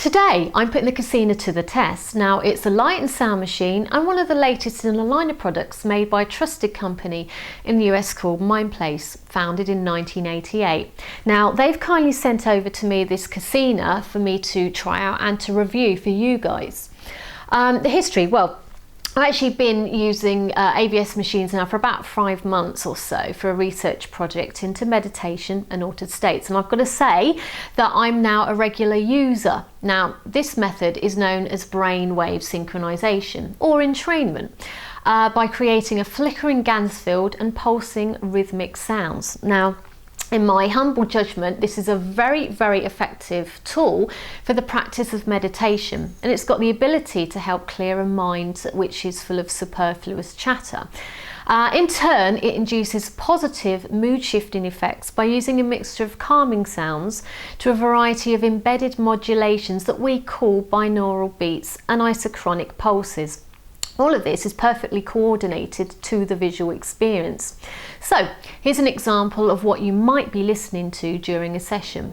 Today I'm putting the Kasina to the test. Now it's a light and sound machine and one of the latest in a line of products made by a trusted company in the US called Mindplace, founded in 1988. Now they've kindly sent over to me this Kasina for me to try out and to review for you guys. The history, well, I've actually been using AVS machines now for about 5 months or so for a research project into meditation and altered states, and I've got to say that I'm now a regular user. Now this method is known as brainwave synchronization or entrainment by creating a flickering gas field and pulsing rhythmic sounds. Now, in my humble judgment, this is a very, very effective tool for the practice of meditation, and it's got the ability to help clear a mind which is full of superfluous chatter. In turn, it induces positive mood shifting effects by using a mixture of calming sounds to a variety of embedded modulations that we call binaural beats and isochronic pulses. All of this is perfectly coordinated to the visual experience. So here's an example of what you might be listening to during a session.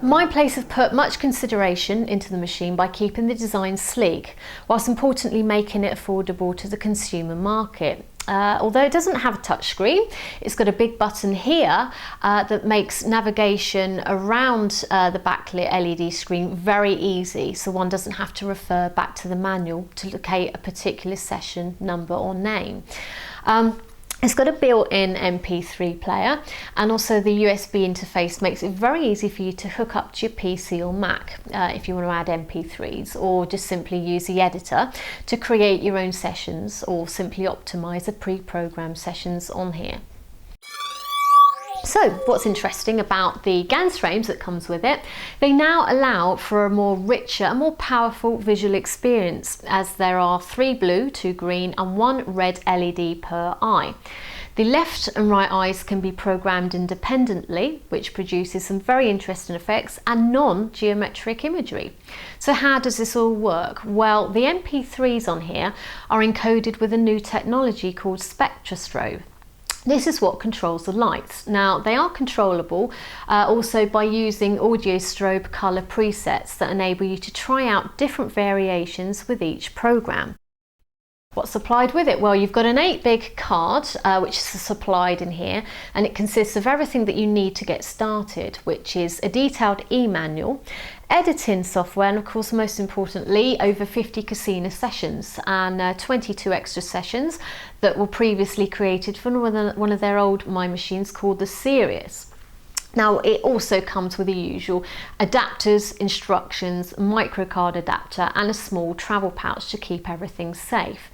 Mindplace have put much consideration into the machine by keeping the design sleek, whilst importantly making it affordable to the consumer market. Although it doesn't have a touchscreen, it's got a big button here that makes navigation around the backlit LED screen very easy, so one doesn't have to refer back to the manual to locate a particular session number or name. It's got a built-in MP3 player, and also the USB interface makes it very easy for you to hook up to your PC or Mac if you want to add MP3s, or just simply use the editor to create your own sessions or simply optimize the pre-programmed sessions on here. So what's interesting about the GANs frames that comes with it, they now allow for a more richer and more powerful visual experience, as there are 3 blue, 2 green and 1 red LED per eye. The left and right eyes can be programmed independently, which produces some very interesting effects and non-geometric imagery. So how does this all work? Well, the MP3s on here are encoded with a new technology called SpectraStrobe. This is what controls the lights. Now they are controllable also by using audio strobe color presets that enable you to try out different variations with each program. What's supplied with it? Well, you've got an 8-big card which is supplied in here, and it consists of everything that you need to get started, which is a detailed e-manual, editing software, and of course most importantly over 50 Kasina sessions and 22 extra sessions that were previously created from one of their old My Machines called the Sirius. Now it also comes with the usual adapters, instructions, microcard adapter and a small travel pouch to keep everything safe.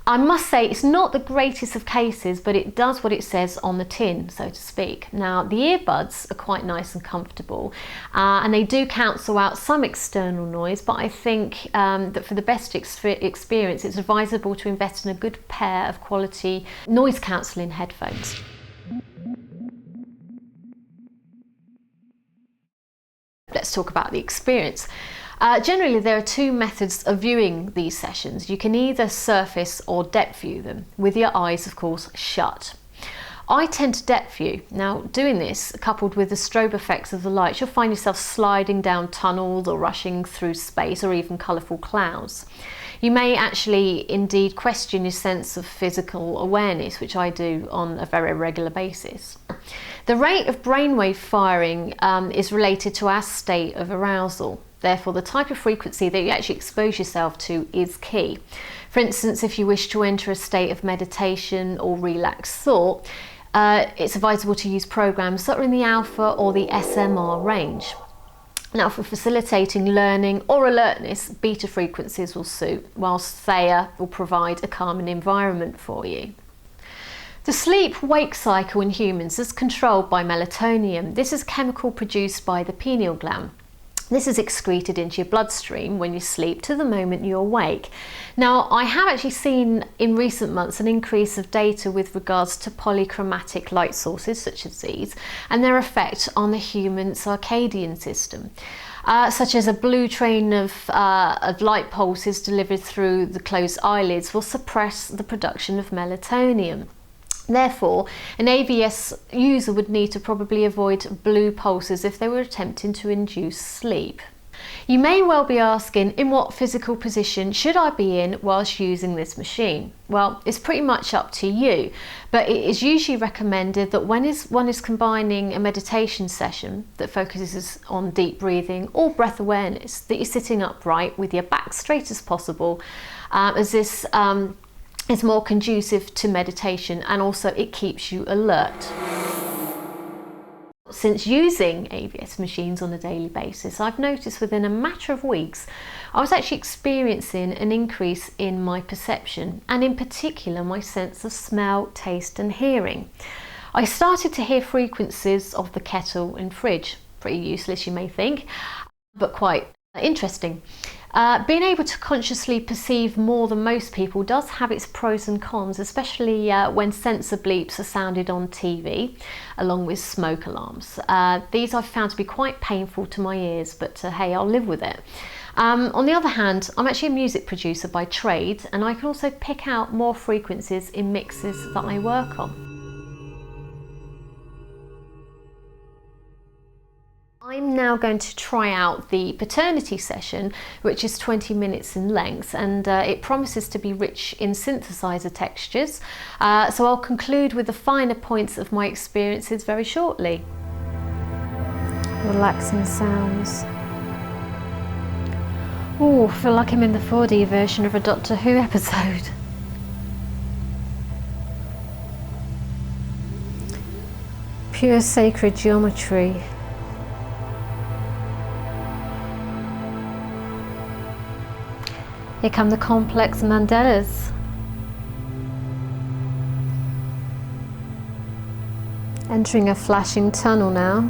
I must say it's not the greatest of cases, but it does what it says on the tin, so to speak. Now the earbuds are quite nice and comfortable and they do cancel out some external noise, but I think that for the best experience it's advisable to invest in a good pair of quality noise cancelling headphones. Let's talk about the experience. Generally there are 2 methods of viewing these sessions. You can either surface or depth view them, with your eyes of course shut. I tend to depth view. Now doing this, coupled with the strobe effects of the lights, you'll find yourself sliding down tunnels or rushing through space or even colourful clouds. You may actually indeed question your sense of physical awareness, which I do on a very regular basis. The rate of brainwave firing is related to our state of arousal. Therefore, the type of frequency that you actually expose yourself to is key. For instance, if you wish to enter a state of meditation or relaxed thought, it's advisable to use programs that are in the alpha or the SMR range. Now for facilitating learning or alertness, beta frequencies will suit, whilst theta will provide a calming environment for you. The sleep-wake cycle in humans is controlled by melatonin. This is a chemical produced by the pineal gland. This is excreted into your bloodstream when you sleep to the moment you awake. Now, I have actually seen in recent months an increase of data with regards to polychromatic light sources such as these and their effect on the human circadian system. Such as a blue train of light pulses delivered through the closed eyelids will suppress the production of melatonin. Therefore, an AVS user would need to probably avoid blue pulses if they were attempting to induce sleep. You may well be asking, in what physical position should I be in whilst using this machine? Well, it's pretty much up to you, but it is usually recommended that when one is combining a meditation session that focuses on deep breathing or breath awareness, that you're sitting upright with your back straight as possible, as this is more conducive to meditation, and also it keeps you alert. Since using AVS machines on a daily basis, I've noticed within a matter of weeks, I was actually experiencing an increase in my perception, and in particular my sense of smell, taste and hearing. I started to hear frequencies of the kettle and fridge. Pretty useless, you may think, but quite interesting. Being able to consciously perceive more than most people does have its pros and cons, especially when sensor bleeps are sounded on TV, along with smoke alarms. These I've found to be quite painful to my ears, but hey, I'll live with it. On the other hand, I'm actually a music producer by trade, and I can also pick out more frequencies in mixes that I work on. I'm now going to try out the paternity session, which is 20 minutes in length, and it promises to be rich in synthesizer textures. So I'll conclude with the finer points of my experiences very shortly. Relaxing sounds. Oh, I feel like I'm in the 4D version of a Doctor Who episode. Pure sacred geometry. Here come the complex mandalas. Entering a flashing tunnel now.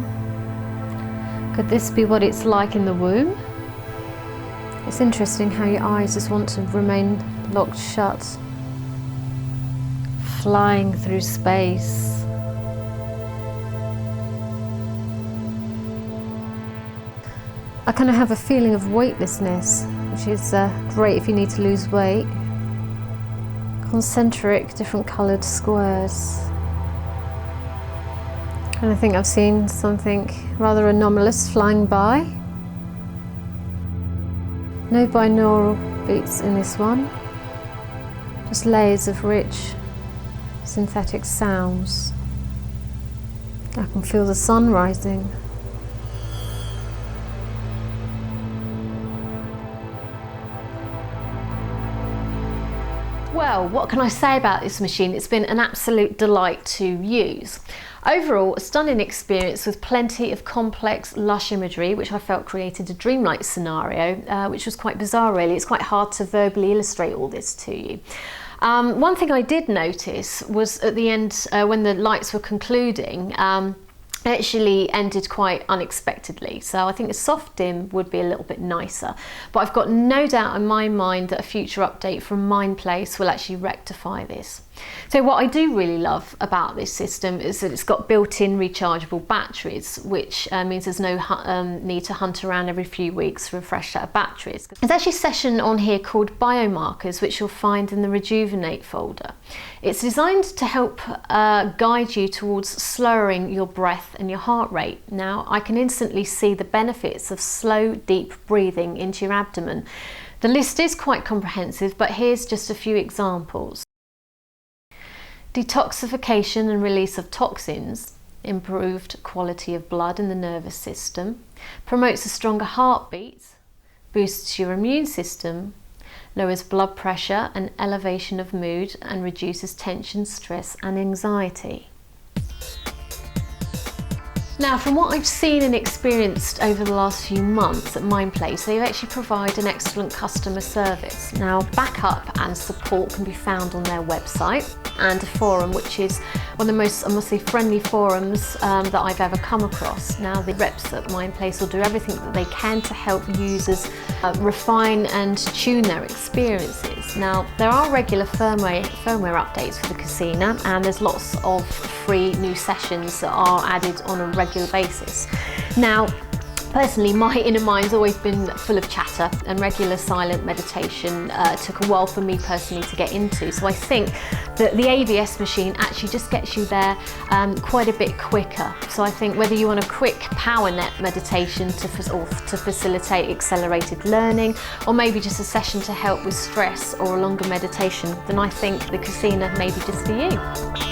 Could this be what it's like in the womb? It's interesting how your eyes just want to remain locked shut. Flying through space. I kind of have a feeling of weightlessness, which is great if you need to lose weight. Concentric, different coloured squares. And I think I've seen something rather anomalous flying by. No binaural beats in this one. Just layers of rich synthetic sounds. I can feel the sun rising. Well, what can I say about this machine? It's been an absolute delight to use. Overall, a stunning experience with plenty of complex, lush imagery, which I felt created a dreamlike scenario, which was quite bizarre really. It's quite hard to verbally illustrate all this to you. One thing I did notice was at the end, when the lights were concluding, it actually ended quite unexpectedly. So I think a soft dim would be a little bit nicer. But I've got no doubt in my mind that a future update from Mindplace will actually rectify this. So what I do really love about this system is that it's got built-in rechargeable batteries, which means there's no need to hunt around every few weeks for a fresh set of batteries. There's actually a session on here called Biomarkers, which you'll find in the Rejuvenate folder. It's designed to help guide you towards slowing your breath and your heart rate. Now, I can instantly see the benefits of slow, deep breathing into your abdomen. The list is quite comprehensive, but here's just a few examples. Detoxification and release of toxins, improved quality of blood in the nervous system, promotes a stronger heartbeat, boosts your immune system, lowers blood pressure and elevation of mood, and reduces tension, stress and anxiety. Now, from what I've seen and experienced over the last few months at Mindplace, they actually provide an excellent customer service. Now, backup and support can be found on their website. and a forum, which is one of the most, I must say, friendly forums that I've ever come across. Now, the reps at Mindplace will do everything that they can to help users refine and tune their experiences. Now, there are regular firmware updates for the Kasina, and there's lots of free new sessions that are added on a regular basis. Now, personally, my inner mind's always been full of chatter, and regular silent meditation took a while for me personally to get into. So I think that the ABS machine actually just gets you there quite a bit quicker. So I think whether you want a quick power nap meditation to facilitate accelerated learning, or maybe just a session to help with stress or a longer meditation, then I think the Kasina may be just for you.